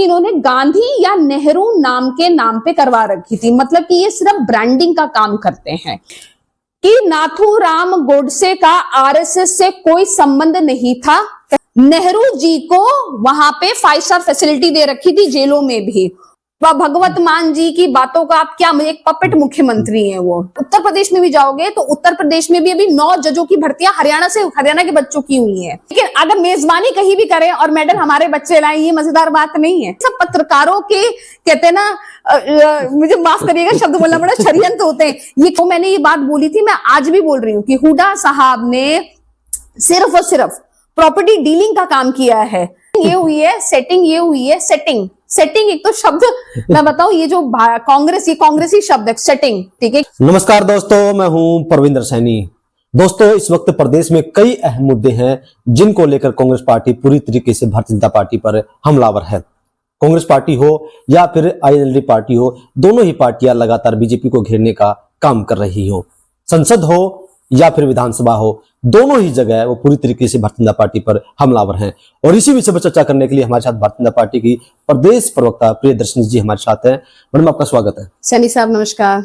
इन्होंने गांधी या नेहरू नाम के नाम पे करवा रखी थी, मतलब कि ये सिर्फ ब्रांडिंग का काम करते हैं कि नाथूराम गोडसे का आरएसएस से कोई संबंध नहीं था। नेहरू जी को वहां पे 5 स्टार फैसिलिटी दे रखी थी जेलों में भी। भगवत मान जी की बातों का आप क्या, एक पपेट मुख्यमंत्री हैं वो। उत्तर प्रदेश में भी जाओगे तो उत्तर प्रदेश में भी अभी 9 जजों की भर्तियां हरियाणा के बच्चों की हुई हैं। लेकिन अगर मेजबानी कहीं भी करें और मेडल हमारे बच्चे लाएं, ये मजेदार बात नहीं है। सब पत्रकारों के कहते हैं ना, मुझे माफ करिएगा शब्द बोलना बड़ा षड्यंत्र होते हैं। ये तो मैंने ये बात बोली थी, मैं आज भी बोल रही हूँ कि हुड्डा साहब ने सिर्फ और सिर्फ प्रॉपर्टी डीलिंग का काम किया है। ये हुई है सेटिंग, ये हुई है सेटिंग। सेटिंग एक तो शब्द मैं बताऊं, ये जो कांग्रेसी शब्द है सेटिंग, ठीक है। नमस्कार दोस्तों, मैं हूं परविंदर सैनी। दोस्तों, इस वक्त प्रदेश में कई अहम मुद्दे हैं जिनको लेकर कांग्रेस पार्टी पूरी तरीके से भारतीय जनता पार्टी पर हमलावर है। कांग्रेस पार्टी हो या फिर आईएनएलडी पार्टी हो, दोनों ही पार्टियां लगातार बीजेपी को घेरने का काम कर रही हो। संसद हो या फिर विधानसभा हो, दोनों ही जगह वो पूरी तरीके से भारतीय जनता पार्टी पर हमलावर हैं। और इसी विषय पर चर्चा करने के लिए हमारे साथ भारतीय जनता पार्टी की प्रदेश प्रवक्ता प्रियदर्शनी जी हमारे साथ हैं। मैडम, आपका स्वागत है। सैनी साहब नमस्कार।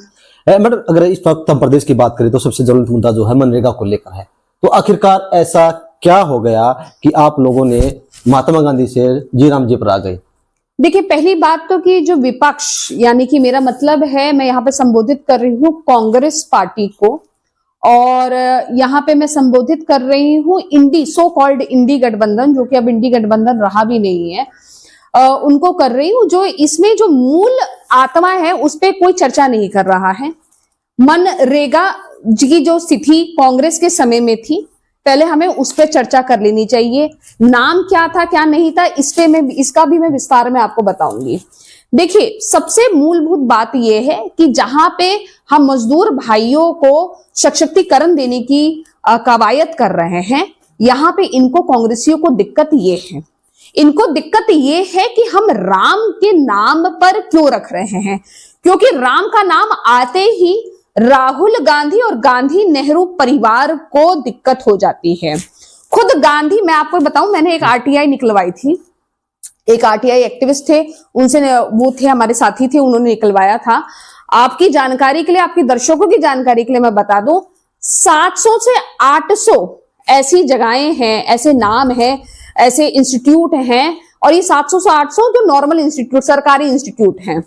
मैडम, अगर इस वक्त हम प्रदेश की बात करें तो सबसे ज्वलंत मुद्दा जो है मनरेगा को लेकर है। तो आखिरकार ऐसा क्या हो गया कि आप लोगों ने महात्मा गांधी से जी राम जी पर आ गए? देखिए, पहली बात तो कि जो विपक्ष, यानी कि मेरा मतलब है, मैं यहाँ पे संबोधित कर रही हूँ कांग्रेस पार्टी को, और यहाँ पे मैं संबोधित कर रही हूँ इंडी, सो कॉल्ड इंडी गठबंधन, जो कि अब इंडी गठबंधन रहा भी नहीं है, उनको कर रही हूँ। जो इसमें जो मूल आत्मा है उस पे कोई चर्चा नहीं कर रहा है। मनरेगा की जो स्थिति कांग्रेस के समय में थी, पहले हमें उस पर चर्चा कर लेनी चाहिए। नाम क्या था क्या नहीं था, इसका भी मैं विस्तार में आपको बताऊंगी। देखिए, सबसे मूलभूत बात यह है कि जहां पे हम मजदूर भाइयों को सशक्तिकरण देने की कवायद कर रहे हैं, यहाँ पे इनको कांग्रेसियों को दिक्कत ये है, इनको दिक्कत ये है कि हम राम के नाम पर क्यों रख रहे हैं। क्योंकि राम का नाम आते ही राहुल गांधी और गांधी नेहरू परिवार को दिक्कत हो जाती है। खुद गांधी, मैं आपको बताऊं, मैंने एक आरटीआई निकलवाई थी, एक आरटीआई एक्टिविस्ट थे, उनसे वो थे हमारे साथी थे, उन्होंने निकलवाया था। आपकी जानकारी के लिए, आपके दर्शकों की जानकारी के लिए मैं बता दूं, 700 से 800 ऐसी जगहें हैं, ऐसे नाम हैं, ऐसे इंस्टीट्यूट हैं, और ये 700 से 800 जो नॉर्मल इंस्टीट्यूट, सरकारी इंस्टीट्यूट हैं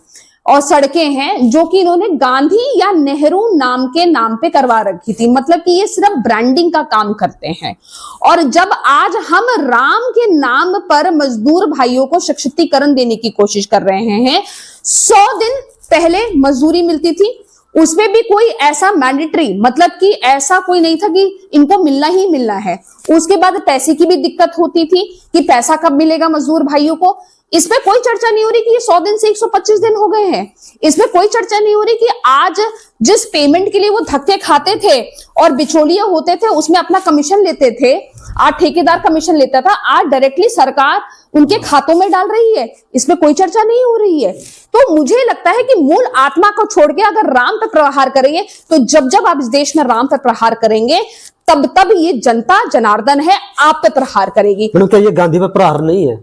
और सड़कें हैं, जो कि इन्होंने गांधी या नेहरू नाम के नाम पे करवा रखी थी, मतलब कि ये सिर्फ ब्रांडिंग का काम करते हैं। और जब आज हम राम के नाम पर मजदूर भाइयों को सशक्तिकरण देने की कोशिश कर रहे हैं, 100 दिन पहले मजदूरी मिलती थी, उसमें भी कोई ऐसा मैंडेटरी, मतलब कि ऐसा कोई नहीं था कि इनको मिलना ही मिलना है। उसके बाद पैसे की भी दिक्कत होती थी कि पैसा कब मिलेगा मजदूर भाइयों को। इसमें कोई चर्चा नहीं हो रही कि ये 100 दिन से 125 दिन हो गए हैं। इसमें कोई चर्चा नहीं हो रही कि आज जिस पेमेंट के लिए वो धक्के खाते थे और बिचौलिया होते थे, उसमें अपना कमीशन लेते थे, आज ठेकेदार कमीशन लेता था, आज डायरेक्टली सरकार उनके खातों में डाल रही है। इसमें कोई चर्चा नहीं हो रही है। तो मुझे लगता है कि मूल आत्मा को छोड़ के अगर राम पर प्रहार करेंगे, तो जब आप इस देश में राम पर प्रहार करेंगे, तब ये जनता जनार्दन है आप पे प्रहार करेगी। क्या ये गांधी पर प्रहार नहीं है?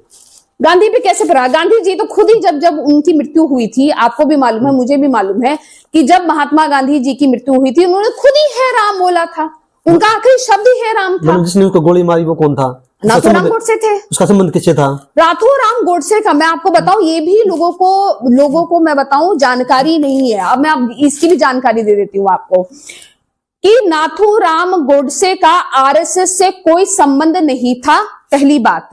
गांधी पे कैसे प्रहार? गांधी जी तो खुद ही जब उनकी मृत्यु हुई थी, आपको भी मालूम है, मुझे भी मालूम है, कि जब महात्मा गांधी जी की मृत्यु हुई थी, उन्होंने खुद ही है राम बोला था। उनका आखिरी शब्द ही है राम था। जिसने उसको गोली मारी वो कौन था? नाथूराम गोडसे थे। उसका संबंध किससे था? नाथूराम गोडसे का मैं आपको बताऊं, ये भी लोगों को मैं बताऊं जानकारी नहीं है। अब मैं इसकी भी जानकारी दे देती हूँ आपको कि नाथूराम गोडसे का आरएसएस से कोई संबंध नहीं था। पहली बात,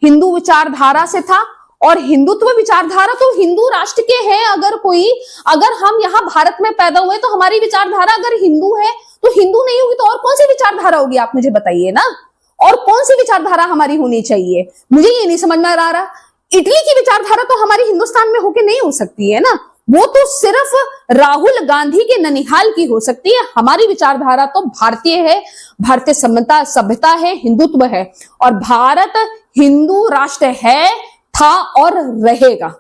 हिंदू विचारधारा से था, और हिंदुत्व विचारधारा तो हिंदू राष्ट्र के हैं। अगर हम यहाँ भारत में पैदा हुए तो हमारी विचारधारा अगर हिंदू है तो हिंदू नहीं होगी तो और कौन सी विचारधारा होगी, आप मुझे बताइए ना। और कौन सी विचारधारा हमारी होनी चाहिए, मुझे ये नहीं समझ में आ रहा। इटली की विचारधारा तो हमारी हिंदुस्तान में होके नहीं हो सकती है ना, वो तो सिर्फ राहुल गांधी के ननिहाल की हो सकती है। हमारी विचारधारा तो भारतीय है, भारतीय सभ्यता है, हिंदुत्व है, और भारत हिंदू राष्ट्र है, था और रहेगा।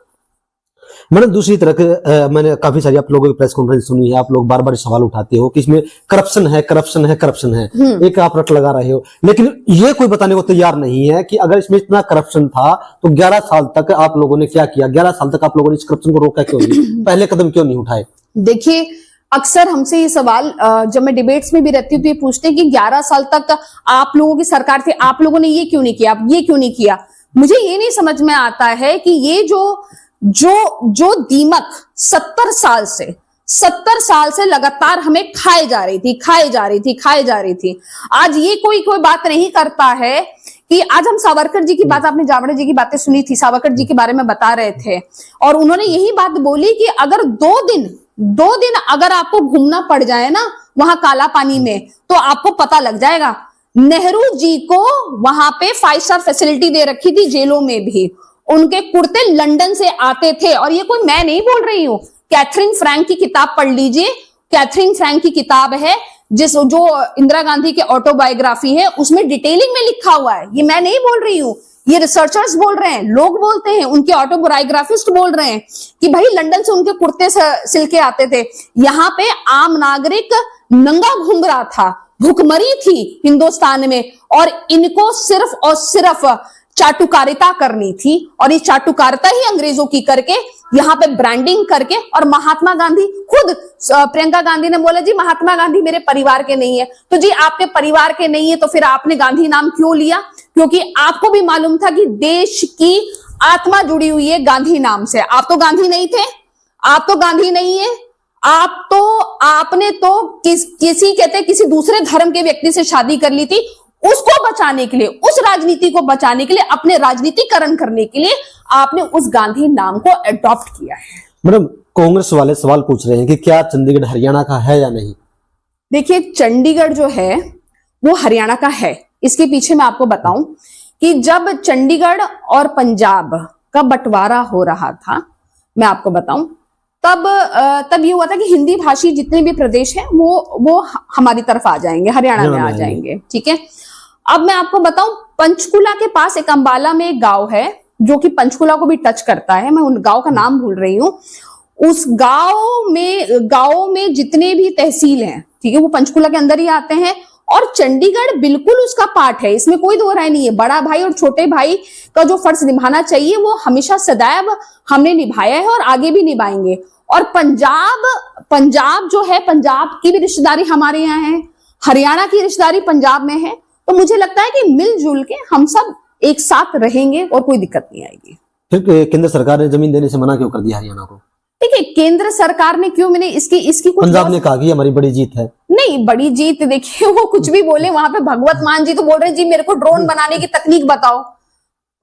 मैंने दूसरी तरह मैंने काफी सारी आप लोगों की प्रेस कॉन्फ्रेंस सुनी है, आप लोग बार बार सवाल उठाते हो कि इसमें करप्शन है, करप्शन है, करप्शन है, एक आप रट लगा रहे हो, लेकिन ये कोई बताने को तैयार नहीं है कि अगर इसमें इतना करप्शन था तो 11 साल तक आप लोगों ने क्या किया, 11 साल तक आप लोगों ने इस करप्शन को रोका क्यों नहीं, पहले कदम क्यों नहीं उठाए? देखिए, अक्सर हमसे ये सवाल जब मैं डिबेट्स में भी रहती हूँ तो ये पूछते हैं कि 11 साल तक आप लोगों की सरकार थी, आप लोगों ने ये क्यों नहीं किया, ये क्यों नहीं किया। मुझे ये नहीं समझ में आता है कि ये जो दीमक 70 साल से लगातार हमें खाए जा रही थी, आज ये कोई बात नहीं करता है कि आज हम सावरकर जी की बात, आपने जावड़े जी की बातें सुनी थी, सावरकर जी के बारे में बता रहे थे और उन्होंने यही बात बोली कि अगर दो दिन अगर आपको घूमना पड़ जाए ना वहां काला पानी में तो आपको पता लग जाएगा। नेहरू जी को वहां पे 5 स्टार फैसिलिटी दे रखी थी जेलों में भी, उनके कुर्ते लंदन से आते थे। और ये कोई मैं नहीं बोल रही हूं, कैथरीन फ्रैंक की किताब पढ़ लीजिए, कैथरीन फ्रैंक की किताब है जो इंदिरा गांधी के ऑटोबायोग्राफी है, उसमें डिटेलिंग में लिखा हुआ है। ये मैं नहीं बोल रही हूं, ये रिसर्चर्स बोल रहे हैं, लोग बोलते हैं, उनके ऑटोबायोग्राफिस्ट बोल रहे हैं कि भाई लंदन से उनके कुर्ते सिल के आते थे। यहाँ पे आम नागरिक नंगा घूम रहा था, भूखमरी थी हिंदुस्तान में और इनको सिर्फ और सिर्फ चाटुकारिता करनी थी और ये चाटुकारिता ही अंग्रेजों की करके यहाँ पे ब्रांडिंग करके। और महात्मा गांधी खुद, प्रियंका गांधी ने बोला जी महात्मा गांधी मेरे परिवार के नहीं है, तो जी आपके परिवार के नहीं है तो फिर आपने गांधी नाम क्यों लिया? क्योंकि आपको भी मालूम था कि देश की आत्मा जुड़ी हुई है गांधी नाम से। आप तो गांधी नहीं थे, आप तो गांधी नहीं है, आपने तो किसी दूसरे धर्म के व्यक्ति से शादी कर ली थी। उसको बचाने के लिए, उस राजनीति को बचाने के लिए, अपने राजनीतिकरण करने के लिए आपने उस गांधी नाम को अडॉप्ट किया है। मैडम, कांग्रेस वाले सवाल पूछ रहे हैं कि क्या चंडीगढ़ हरियाणा का है या नहीं? देखिए, चंडीगढ़ जो है वो हरियाणा का है। इसके पीछे मैं आपको बताऊं कि जब चंडीगढ़ और पंजाब का बंटवारा हो रहा था, मैं आपको बताऊं, तब ये हुआ था कि हिंदी भाषी जितने भी प्रदेश हैं वो हमारी तरफ आ जाएंगे, हरियाणा में आ जाएंगे, ठीक है। अब मैं आपको बताऊं, पंचकुला के पास एक अंबाला में एक गांव है जो कि पंचकुला को भी टच करता है, मैं उन गांव का नाम भूल रही हूं। उस गांव में जितने भी तहसील हैं, ठीक है, वो पंचकुला के अंदर ही आते हैं और चंडीगढ़ बिल्कुल उसका पार्ट है, इसमें कोई दो राय नहीं है। बड़ा भाई और छोटे भाई का जो फर्ज निभाना चाहिए वो हमेशा सदैव हमने निभाया है और आगे भी निभाएंगे। और पंजाब जो है, पंजाब की भी रिश्तेदारी हमारे यहाँ है, हरियाणा की रिश्तेदारी पंजाब में है, तो मुझे लगता है कि मिलजुल के हम सब एक साथ रहेंगे और कोई दिक्कत नहीं आएगी। फिर केंद्र सरकार ने जमीन देने से मना क्यों कर दिया हरियाणा को? देखिए, केंद्र सरकार ने क्यों, मैंने इसकी पंजाब ने कहा कि हमारी बड़ी जीत है। नहीं, बड़ी जीत, देखिए वो कुछ भी बोले, वहां पे भगवत मान जी तो बोल रहे हैं जी मेरे को ड्रोन बनाने की तकनीक बताओ।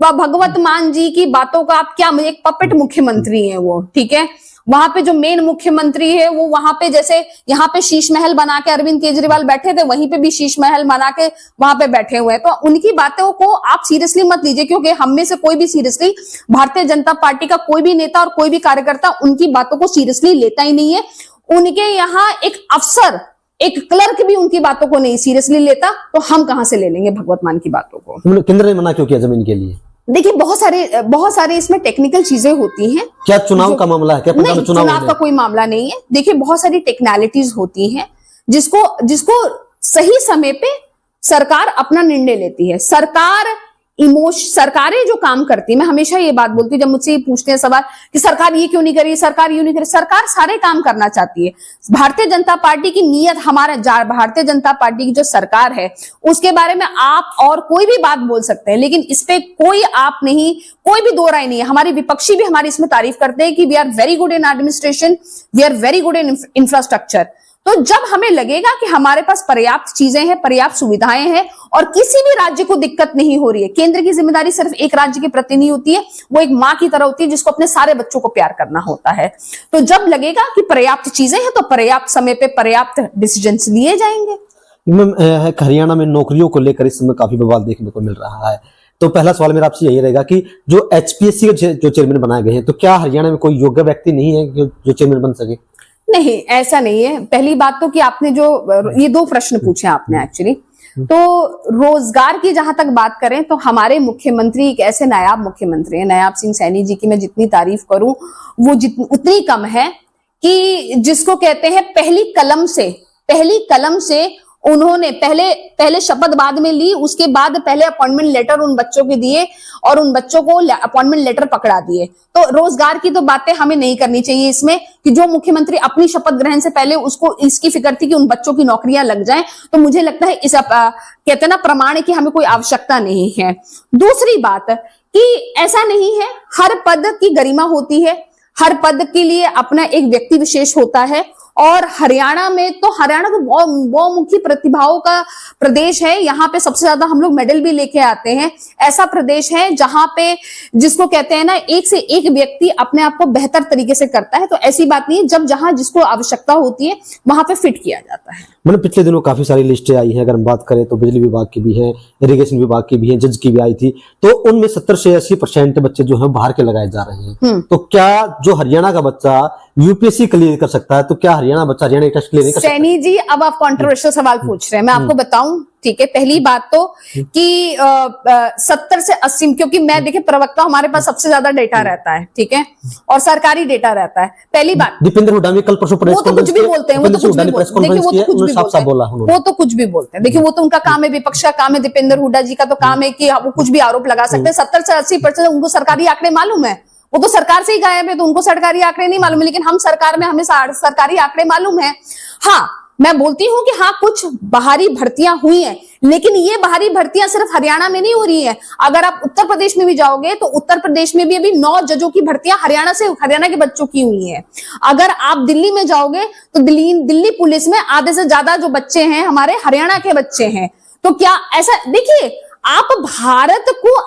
भगवत मान जी की बातों का आप क्या, एक पपेट मुख्यमंत्री है वो, ठीक है। वहां पे जो मेन मुख्यमंत्री है वो वहां पे, जैसे यहाँ पे शीश महल बना के अरविंद केजरीवाल बैठे थे, वहीं पे भी शीश महल बना के वहां पे बैठे हुए हैं। तो उनकी बातों को आप सीरियसली मत लीजिए, क्योंकि हम में से कोई भी सीरियसली, भारतीय जनता पार्टी का कोई भी नेता और कोई भी कार्यकर्ता उनकी बातों को सीरियसली लेता ही नहीं है। उनके यहाँ एक अफसर, एक क्लर्क भी उनकी बातों को नहीं सीरियसली लेता, तो हम कहां से ले लेंगे भगवत मान की बातों को। केंद्र ने मना क्यों किया जमीन के लिए? देखिए, बहुत सारे इसमें टेक्निकल चीजें होती हैं। क्या चुनाव का मामला है? क्या नहीं, चुनाव का कोई मामला नहीं है। देखिए, बहुत सारी टेक्निकलिटीज होती हैं जिसको सही समय पे सरकार अपना निर्णय लेती है। सरकारें जो काम करती है, मैं हमेशा ये बात बोलती हूँ जब मुझसे ये पूछते हैं सवाल कि सरकार ये क्यों नहीं करी, सरकार यूं नहीं करी, सरकार सारे काम करना चाहती है। भारतीय जनता पार्टी की नीयत, भारतीय जनता पार्टी की जो सरकार है उसके बारे में आप और कोई भी बात बोल सकते हैं, लेकिन इस पे कोई भी दो राय नहीं है। हमारे विपक्षी भी हमारी इसमें तारीफ करते हैं कि we are very good in administration, we are very good in infrastructure. तो जब हमें लगेगा कि हमारे पास पर्याप्त चीजें हैं, पर्याप्त सुविधाएं हैं और किसी भी राज्य को दिक्कत नहीं हो रही है, केंद्र की जिम्मेदारी सिर्फ एक राज्य के प्रति नहीं होती है, वो एक माँ की तरह होती है जिसको अपने सारे बच्चों को प्यार करना होता है। तो जब लगेगा कि पर्याप्त चीजें हैं तो पर्याप्त समय पे पर्याप्त डिसीजंस लिए जाएंगे। हरियाणा में नौकरियों को लेकर इस समय काफी बवाल देखने को मिल रहा है, तो पहला सवाल मेरा आपसे यही रहेगा कि जो HPSC के जो चेयरमैन बनाए गए हैं, तो क्या हरियाणा में कोई योग्य व्यक्ति नहीं है जो चेयरमैन बन सके? नहीं, ऐसा नहीं है। पहली बात तो कि आपने जो ये दो प्रश्न पूछे आपने, एक्चुअली तो रोजगार की जहां तक बात करें तो हमारे मुख्यमंत्री एक ऐसे नायाब मुख्यमंत्री हैं, नायाब सिंह सैनी जी की मैं जितनी तारीफ करूं वो उतनी कम है कि जिसको कहते हैं पहली कलम से उन्होंने पहले शपथ बाद में ली, उसके बाद पहले अपॉइंटमेंट लेटर उन बच्चों के दिए और उन बच्चों को अपॉइंटमेंट लेटर पकड़ा दिए। तो रोजगार की तो बातें हमें नहीं करनी चाहिए इसमें कि जो मुख्यमंत्री अपनी शपथ ग्रहण से पहले उसको इसकी फिक्र थी कि उन बच्चों की नौकरियां लग जाएं, तो मुझे लगता है इस कहते हैं ना प्रमाण की हमें कोई आवश्यकता नहीं है। दूसरी बात कि ऐसा नहीं है, हर पद की गरिमा होती है, हर पद के लिए अपना एक व्यक्ति विशेष होता है और हरियाणा तो बहुमुखी प्रतिभाओं का प्रदेश है। यहाँ पे सबसे ज्यादा हम लोग मेडल भी लेके आते हैं। ऐसा प्रदेश है जहां पे जिसको कहते हैं ना एक से एक व्यक्ति अपने आप को बेहतर तरीके से करता है। तो ऐसी बात नहीं है, जब जहां जिसको आवश्यकता होती है वहां पे फिट किया जाता है। मैंने पिछले दिनों काफी सारी लिस्टें आई हैं, अगर हम बात करें तो बिजली विभाग की भी है, इरिगेशन विभाग की भी है, जज की भी आई थी, तो उनमें 70 से 80% बच्चे जो है बाहर के लगाए जा रहे हैं। तो क्या जो हरियाणा का बच्चा यूपीएससी क्लियर कर सकता है, तो क्या हरियाणा बच्चा हरियाणा टेस्ट क्लियर नहीं कर सकता? सैनी जी, अब आप कंट्रोवर्शियल सवाल पूछ रहे हैं, मैं आपको बताऊं। ठीक है, पहली बात तो कि 70 से 80, क्योंकि मैं देखिए प्रवक्ता, हमारे पास सबसे ज्यादा डेटा रहता है, ठीक है, और सरकारी डेटा रहता है। पहली बात, दीपेंद्र हुड्डा ने कल परसों वो तो कुछ भी बोलते हैं, वो तो कुछ भी बोलते हैं, देखिए वो तो कुछ भी बोलते हैं, देखिए वो तो उनका काम है, विपक्ष का काम है। दीपेंद्र हुड्डा जी का तो काम है कि वो कुछ भी आरोप लगा सकते हैं। 70 से 80% उनको सरकारी आंकड़े मालूम है, वो तो सरकार से ही गायब है, तो उनको सरकारी आंकड़े नहीं मालूम है। लेकिन हम सरकार में, हमें सरकारी आंकड़े मालूम है। हाँ, मैं बोलती हूं कि हाँ कुछ बाहरी भर्तियां हुई हैं, लेकिन ये बाहरी भर्तियां सिर्फ हरियाणा में नहीं हो रही हैं। अगर आप उत्तर प्रदेश में भी जाओगे तो उत्तर प्रदेश में भी अभी 9 जजों की भर्तियां हरियाणा के बच्चों की हुई हैं। अगर आप दिल्ली में जाओगे तो दिल्ली पुलिस में आधे से ज्यादा जो बच्चे हैं हमारे हरियाणा के बच्चे हैं। तो क्या ऐसा, देखिए आप भारत को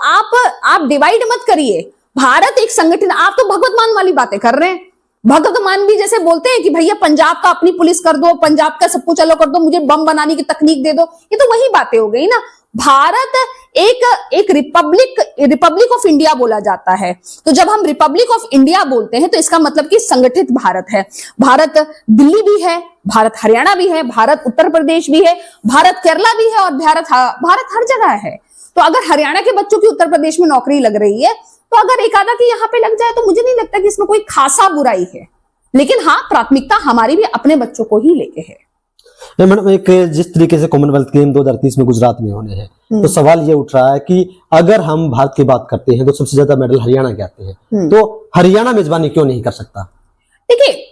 आप डिवाइड मत करिए। भारत एक संगठन, आप तो भगवत मान वाली बातें कर रहे हैं। भगत मान भी जैसे बोलते हैं कि भैया पंजाब का अपनी पुलिस कर दो, पंजाब का सब कुछ अलग कर दो, मुझे बम बनाने की तकनीक दे दो, ये तो वही बातें हो गई ना। भारत एक रिपब्लिक ऑफ इंडिया बोला जाता है। तो जब हम रिपब्लिक ऑफ इंडिया बोलते हैं तो इसका मतलब कि संगठित भारत है। भारत दिल्ली भी है, भारत हरियाणा भी है, भारत उत्तर प्रदेश भी है, भारत केरला भी है और भारत हर जगह है। तो अगर हरियाणा के बच्चों की उत्तर प्रदेश में नौकरी लग रही है, तो अगर एक आधा की यहाँ पे लग जाए तो मुझे नहीं लगता कि इसमें कोई खासा बुराई है। लेकिन हाँ, प्राथमिकता हमारी भी अपने बच्चों को ही लेके है। मैडम, एक जिस तरीके से कॉमनवेल्थ गेम 2030 में गुजरात में होने हैं, तो सवाल ये उठ रहा है कि अगर हम भारत की बात करते हैं तो सबसे ज्यादा मेडल हरियाणा के आते हैं, तो हरियाणा मेजबानी क्यों नहीं कर सकता? देखिए,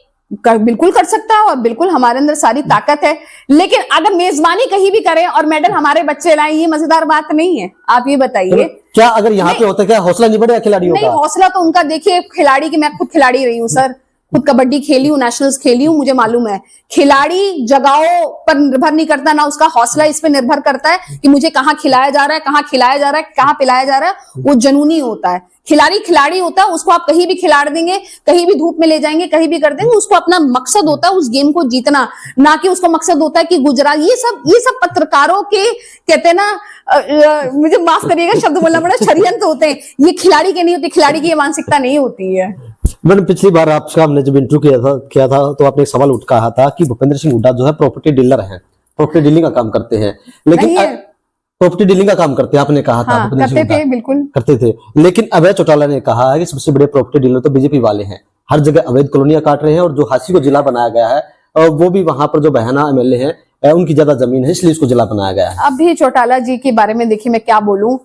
बिल्कुल कर सकता है और बिल्कुल हमारे अंदर सारी ताकत है। लेकिन अगर मेजबानी कहीं भी करें और मेडल हमारे बच्चे लाएं, ये मजेदार बात नहीं है। आप ये बताइए, क्या अगर यहाँ पे होता, क्या हौसला नहीं बढ़ेगा खिलाड़ियों का? नहीं, हौसला तो उनका, देखिए खिलाड़ी की, मैं खुद खिलाड़ी रही हूँ सर, खुद कबड्डी खेली हूँ, नेशनल्स खेली हूँ, मुझे मालूम है। खिलाड़ी जगहों पर निर्भर नहीं करता, ना उसका हौसला इस पे निर्भर करता है कि मुझे कहाँ खिलाया जा रहा है, कहाँ खिलाया जा रहा है, कहाँ पिलाया जा रहा है। वो जुनूनी होता है। खिलाड़ी होता है, उसको आप कहीं भी खिलाड़ देंगे, कहीं भी धूप में ले जाएंगे, कहीं भी कर देंगे, उसको अपना मकसद होता है उस गेम को जीतना, ना कि उसको मकसद होता है कि गुजरात। ये सब पत्रकारों के, कहते हैं ना, मुझे माफ करिएगा शब्द बोलना पड़ा, षड्यंत्र होते हैं। ये खिलाड़ी के नहीं होते, खिलाड़ी की ये मानसिकता नहीं होती है। मैंने पिछली बार आपसे हमने जब इंटरव्यू किया था तो आपने एक सवाल उठाया था कि भूपेंद्र सिंह हुड्डा जो है प्रॉपर्टी डीलर है, प्रॉपर्टी डीलिंग का काम करते हैं। लेकिन प्रॉपर्टी डीलिंग का काम करते हैं, आपने कहा था। हाँ, करते थे, बिल्कुल करते थे। लेकिन अभय चौटाला ने कहा है कि सबसे बड़े प्रॉपर्टी डीलर तो बीजेपी वाले हैं, हर जगह अवैध कॉलोनियां काट रहे हैं, और जो हांसी को जिला बनाया गया है वो भी वहां पर जो बहना एमएलए है उनकी ज्यादा जमीन है, इसलिए इसको जिला बनाया गया है। अभी चौटाला जी के बारे में देखिए मैं क्या बोलूं।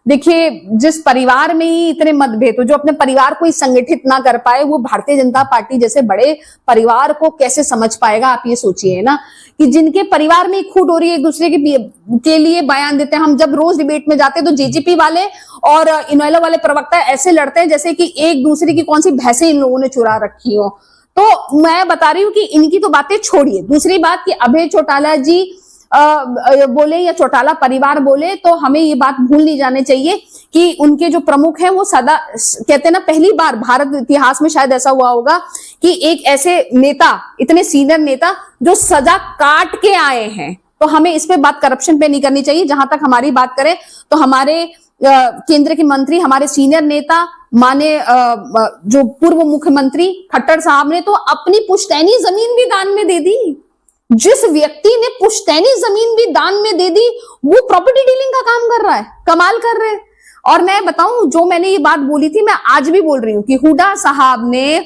देखिए, जिस परिवार में ही इतने मतभेद हो, जो अपने परिवार को ही संगठित ना कर पाए, वो भारतीय जनता पार्टी जैसे बड़े परिवार को कैसे समझ पाएगा? आप ये सोचिए ना कि जिनके परिवार में खूट हो रही है, एक दूसरे के लिए बयान देते हैं। हम जब रोज डिबेट में जाते हैं तो जेजेपी वाले और इनेलो वाले प्रवक्ता ऐसे लड़ते हैं जैसे कि एक दूसरे की कौन सी भैंसें इन लोगों ने चुरा रखी हो। तो मैं बता रही हूँ कि इनकी तो बातें छोड़िए। दूसरी बात कि अभय चौटाला जी बोले या चौटाला परिवार बोले, तो हमें ये बात भूल नहीं जाने चाहिए कि उनके जो प्रमुख हैं वो सदा कहते हैं ना, पहली बार भारत इतिहास में शायद ऐसा हुआ होगा कि एक ऐसे नेता, इतने सीनियर नेता जो सजा काट के आए हैं। तो हमें इस पे बात करप्शन पे नहीं करनी चाहिए। जहां तक हमारी बात करें तो हमारे केंद्र के मंत्री, हमारे सीनियर नेता, माने जो पूर्व मुख्यमंत्री खट्टर साहब ने तो अपनी पुश्तैनी जमीन भी दान में दे दी। जिस व्यक्ति ने पुश्तैनी जमीन भी दान में दे दी, वो प्रॉपर्टी डीलिंग का काम कर रहा है। कमाल कर रहे हैं। और मैं बताऊं, जो मैंने ये बात बोली थी, मैं आज भी बोल रही हूं कि हुड्डा साहब ने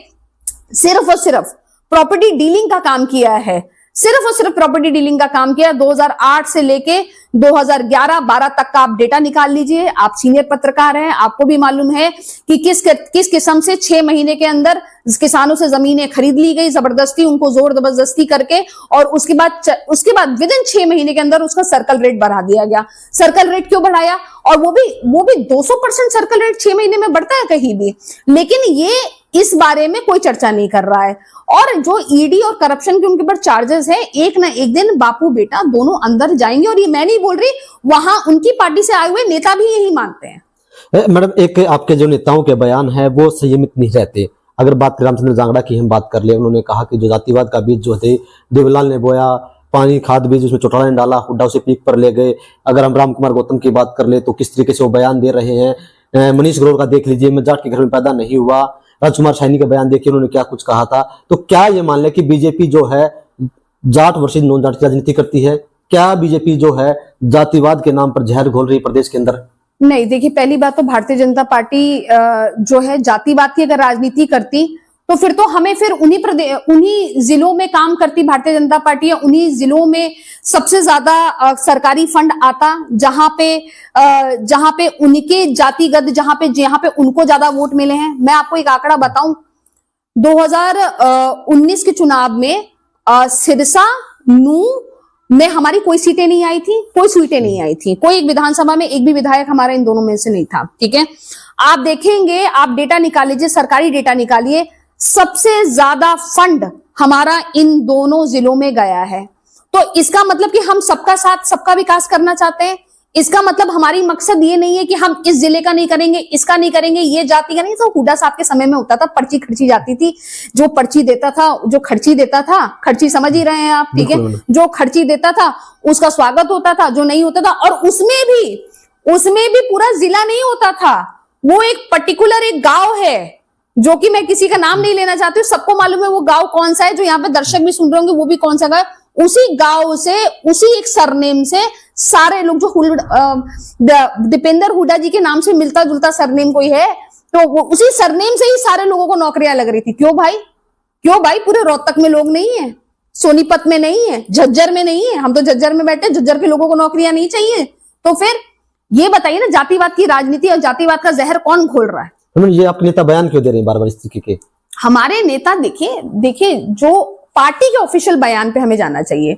सिर्फ और सिर्फ प्रॉपर्टी डीलिंग का काम किया है, सिर्फ और सिर्फ प्रॉपर्टी डीलिंग का काम किया। 2008 से लेके 2011-12 तक का आप डेटा निकाल लीजिए। आप सीनियर पत्रकार हैं, आपको भी मालूम है कि किस किस्म से 6 महीने के अंदर किसानों से जमीनें खरीद ली गई जबरदस्ती, उनको जोर जबरदस्ती करके, और उसके बाद विद इन 6 महीने के अंदर उसका सर्कल रेट बढ़ा दिया गया। सर्कल रेट क्यों बढ़ाया? और वो भी 200% सर्कल रेट 6 महीने में बढ़ता है कहीं भी, लेकिन ये इस बारे में कोई चर्चा नहीं कर रहा है। और जो ईडी और करप्शन के उनके ऊपर चार्जेस है, एक ना एक दिन बापू बेटा दोनों अंदर जाएंगे। और ये मैं नहीं बोल रही, वहां उनकी पार्टी से आए हुए नेता भी यही मानते हैं। मैडम, एक आपके जो नेताओं के बयान है वो संयमित नहीं रहते। अगर बात करें रामचंद्र जांगड़ा की हम बात कर ले, उन्होंने कहा कि जो जातिवाद का बीज जो थे देवलाल ने बोया, पानी खाद बीज उसमें चौटाला ने डाला, हुड्डा उसे पीक पर ले गए। अगर हम राम कुमार गौतम की बात कर ले तो किस तरीके से वो बयान दे रहे हैं। मनीष ग्रोवर का देख लीजिए, मैं जाट के घर में पैदा नहीं हुआ। राजकुमार सैनी का बयान देखिए, उन्होंने क्या कुछ कहा था। तो क्या ये मान ले कि बीजेपी जो है जाट वर्सेज नॉन जाट की राजनीति करती है? क्या बीजेपी जो है जातिवाद के नाम पर जहर घोल रही है प्रदेश के अंदर? नहीं, देखिए, पहली बात तो भारतीय जनता पार्टी जो है जातिवाद की अगर राजनीति करती तो फिर तो हमें फिर उन्हीं जिलों में काम करती भारतीय जनता पार्टी, या उन्हीं जिलों में सबसे ज्यादा सरकारी फंड आता जहां पे उनके जातिगत, जहां पे उनको ज्यादा वोट मिले हैं। मैं आपको एक आंकड़ा बताऊं, 2019 के चुनाव में सिरसा, नू में हमारी कोई सीटें नहीं आई थी, कोई एक विधानसभा में एक भी विधायक हमारा इन दोनों में से नहीं था। ठीक है, आप देखेंगे, आप डेटा निकाल लीजिए, सरकारी डेटा निकालिए, सबसे ज्यादा फंड हमारा इन दोनों जिलों में गया है। तो इसका मतलब कि हम सबका साथ सबका विकास करना चाहते हैं। इसका मतलब हमारी मकसद ये नहीं है कि हम इस जिले का नहीं करेंगे, इसका नहीं करेंगे, ये जाति का नहीं। तो हुड्डा साहब के समय में होता था, पर्ची खर्ची जाती थी, जो पर्ची देता था, जो खर्ची देता था, खर्ची समझ ही रहे हैं आप, ठीक है, जो खर्ची देता था उसका स्वागत होता था, जो नहीं होता था, और उसमें भी पूरा जिला नहीं होता था, वो एक पर्टिकुलर एक गांव है, जो कि मैं किसी का नाम नहीं लेना चाहती हूँ, सबको मालूम है वो गांव कौन सा है, जो यहाँ पे दर्शक भी सुन रहे होंगे वो भी कौन सा गांव, उसी गांव से, उसी एक सरनेम से सारे लोग, जो दीपेंद्र हुड्डा जी के नाम से मिलता जुलता सरनेम कोई है, तो वो उसी सरनेम से ही सारे लोगों को नौकरियां लग रही थी। क्यों भाई पूरे रोहतक में लोग नहीं है, सोनीपत में नहीं है, झज्जर में नहीं है, हम तो झज्जर में बैठे, झज्जर के लोगों को नौकरियां नहीं चाहिए? तो फिर ये बताइए ना, जातिवाद की राजनीति और जातिवाद का जहर कौन घोल रहा है? ये आपके नेता बयान क्यों दे रहे हैं बार बार इस तरीके के? हमारे नेता देखिए, जो पार्टी के ऑफिशियल बयान पे हमें जाना चाहिए।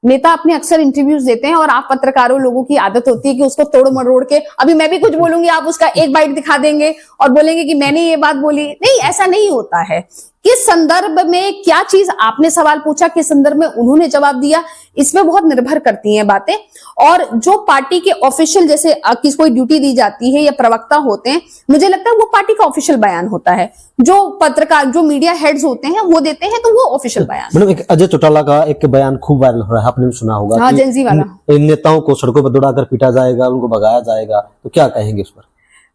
नेता अपने अक्सर इंटरव्यूज देते हैं, और आप पत्रकारों लोगों की आदत होती है कि उसको तोड़ मरोड़ के, अभी मैं भी कुछ बोलूंगी, आप उसका एक बाइट दिखा देंगे और बोलेंगे कि मैंने ये बात बोली। नहीं, ऐसा नहीं होता है। किस संदर्भ में क्या चीज आपने सवाल पूछा, किस संदर्भ में उन्होंने जवाब दिया, इसमें बहुत निर्भर करती हैं बातें। और जो पार्टी के ऑफिशियल, जैसे किसी कोई ड्यूटी दी जाती है या प्रवक्ता होते हैं, मुझे लगता है वो पार्टी का ऑफिशियल बयान होता है। जो पत्रकार, जो मीडिया हेड्स होते हैं वो देते हैं, तो वो ऑफिशियल बयान। मतलब एक अजय चौटाला का एक बयान खूब वायरल हो रहा है, आपने भी सुना होगा। हाँ, जेंजी वाला। इन नेताओं को सड़कों पर दौड़ाकर पीटा जाएगा, उनको भगाया जाएगा, तो क्या कहेंगे इस पर?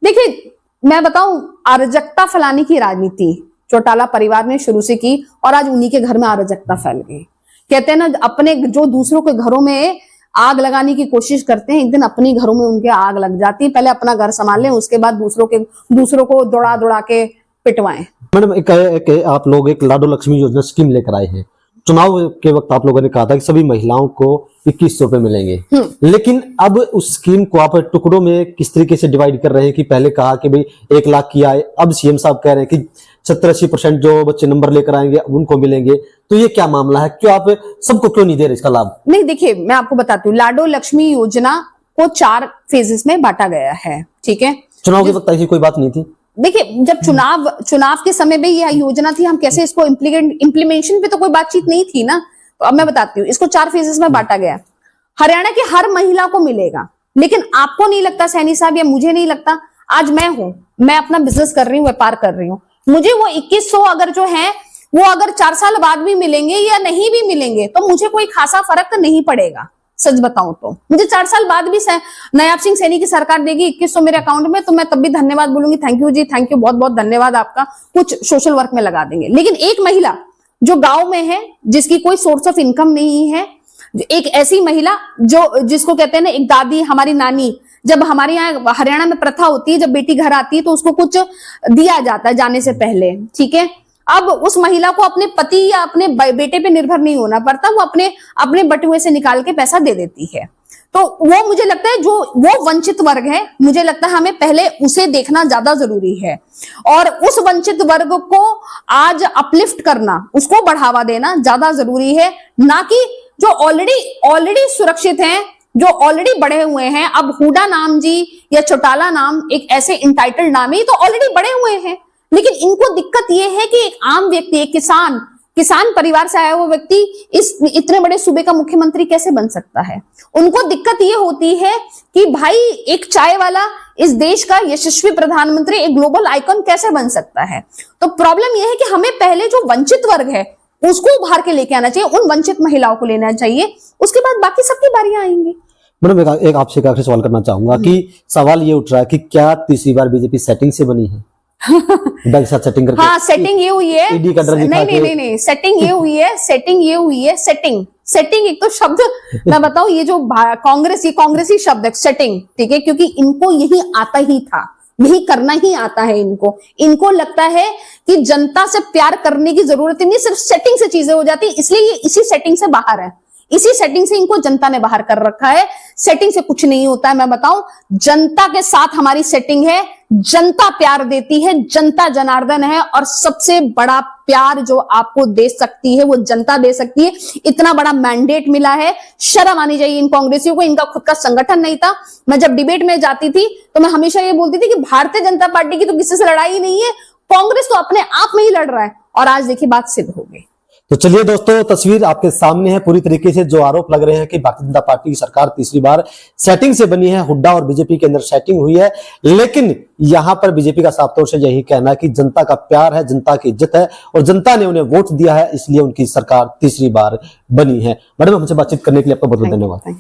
देखिए, मैं बताऊं, अराजकता फैलाने की राजनीति चौटाला परिवार ने शुरू से की, और आज उन्हीं के घर में अराजकता फैल गई। कहते हैं ना, अपने जो दूसरों के घरों में आग लगाने की कोशिश करते हैं, एक दिन अपने घरों में उनके आग लग जाती है। पहले अपना घर संभाल लें, उसके बाद दूसरों को दौड़ा के पिटवाएं। मैडम, एक आप लोग एक लाडो लक्ष्मी योजना स्कीम लेकर आए हैं। चुनाव के वक्त आप लोगों ने कहा था कि सभी महिलाओं को 2100 रुपए मिलेंगे, लेकिन अब उस स्कीम को आप टुकड़ों में किस तरीके से डिवाइड कर रहे हैं कि पहले कहा कि भाई 1 लाख की आए, अब सीएम साहब कह रहे हैं कि 70-80% जो बच्चे नंबर लेकर आएंगे उनको मिलेंगे। तो ये क्या मामला है? क्यों आप सबको क्यों नहीं दे रहे इसका लाभ? नहीं, देखिए, मैं आपको बताती हूँ, लाडो लक्ष्मी योजना को 4 फेजेस में बांटा गया है। ठीक है, चुनाव के वक्त ऐसी कोई बात नहीं थी। देखिए, जब चुनाव के समय में यह योजना थी, हम कैसे इसको इम्प्लीमेंटेशन पे तो कोई बातचीत नहीं थी ना। तो अब मैं बताती हूँ, इसको 4 फेजेस में बांटा गया। हरियाणा की हर महिला को मिलेगा, लेकिन आपको नहीं लगता सैनी साहब, या मुझे नहीं लगता, आज मैं अपना बिजनेस कर रही हूँ, व्यापार कर रही हूँ, मुझे वो 2100 अगर जो है वो अगर 4 साल बाद भी मिलेंगे या नहीं भी मिलेंगे, तो मुझे कोई खासा फर्क नहीं पड़ेगा। सच बताऊं तो मुझे 4 साल बाद भी नायाब सिंह सैनी की सरकार देगी 2100 मेरे अकाउंट में, तो मैं तब भी धन्यवाद बोलूंगी, थैंक यू जी, थैंक यू, बहुत बहुत धन्यवाद आपका, कुछ सोशल वर्क में लगा देंगे। लेकिन एक महिला जो गांव में है, जिसकी कोई सोर्स ऑफ इनकम नहीं है, एक ऐसी महिला जो जिसको कहते हैं ना, एक दादी, हमारी नानी, जब हमारे यहाँ हरियाणा में प्रथा होती है, जब बेटी घर आती है तो उसको कुछ दिया जाता है जाने से पहले, ठीक है। अब उस महिला को अपने पति या अपने बेटे पे निर्भर नहीं होना पड़ता, वो अपने बटुए से निकाल के पैसा दे देती है। तो वो मुझे लगता है जो वो वंचित वर्ग है, मुझे लगता है हमें पहले उसे देखना ज्यादा जरूरी है, और उस वंचित वर्ग को आज अपलिफ्ट करना, उसको बढ़ावा देना ज्यादा जरूरी है, ना कि जो ऑलरेडी सुरक्षित हैं, जो ऑलरेडी बढ़े हुए हैं। अब हुडा नाम जी या चौटाला नाम एक ऐसे इंटाइटल्ड नाम है, तो ऑलरेडी बढ़े हुए हैं, लेकिन इनको दिक्कत यह है कि एक आम व्यक्ति, एक किसान परिवार से आया हुआ व्यक्ति इस इतने बड़े सूबे का मुख्यमंत्री कैसे बन सकता है। उनको दिक्कत ये होती है कि भाई एक चाय वाला इस देश का यशस्वी प्रधानमंत्री, एक ग्लोबल आइकॉन कैसे बन सकता है। तो प्रॉब्लम यह है कि हमें पहले जो वंचित वर्ग है उसको उभार के लेके आना चाहिए, उन वंचित महिलाओं को लेना चाहिए, उसके बाद बाकी सबकी बारियां आएंगी। मैडम एक आपसे एक आखिरी सवाल करना चाहूंगा कि सवाल ये उठ रहा है कि क्या तीसरी बार बीजेपी सेटिंग से बनी है? के साथ सेटिंग करके? हाँ, सेटिंग ये हुई है। नहीं, सेटिंग ये हुई है। सेटिंग एक तो शब्द मैं बताऊं, ये जो कांग्रेसी शब्द है सेटिंग, ठीक है, क्योंकि इनको यही आता ही था, यही करना ही आता है इनको लगता है कि जनता से प्यार करने की जरूरत नहीं, सिर्फ सेटिंग से चीजें हो जाती, इसलिए ये इसी सेटिंग से बाहर है, इसी सेटिंग से इनको जनता ने बाहर कर रखा है। सेटिंग से कुछ नहीं होता है, मैं बताऊं, जनता के साथ हमारी सेटिंग है, जनता प्यार देती है, जनता जनार्दन है, और सबसे बड़ा प्यार जो आपको दे सकती है वो जनता दे सकती है। इतना बड़ा मैंडेट मिला है, शर्म आनी चाहिए इन कांग्रेसियों को, इनका खुद का संगठन नहीं था। मैं जब डिबेट में जाती थी तो मैं हमेशा ये बोलती थी कि भारतीय जनता पार्टी की तो किसी से लड़ाई नहीं है, कांग्रेस तो अपने आप में ही लड़ रहा है, और आज देखिए बात सिद्ध हो गई। तो चलिए दोस्तों, तस्वीर आपके सामने है पूरी तरीके से। जो आरोप लग रहे हैं कि भारतीय जनता पार्टी की सरकार तीसरी बार सेटिंग से बनी है, हुड्डा और बीजेपी के अंदर सेटिंग हुई है, लेकिन यहां पर बीजेपी का साफ तौर से यही कहना है कि जनता का प्यार है, जनता की इज्जत है, और जनता ने उन्हें वोट दिया है, इसलिए उनकी सरकार तीसरी बार बनी है। मैडम, हमसे बातचीत करने के लिए आपका बहुत बहुत धन्यवाद।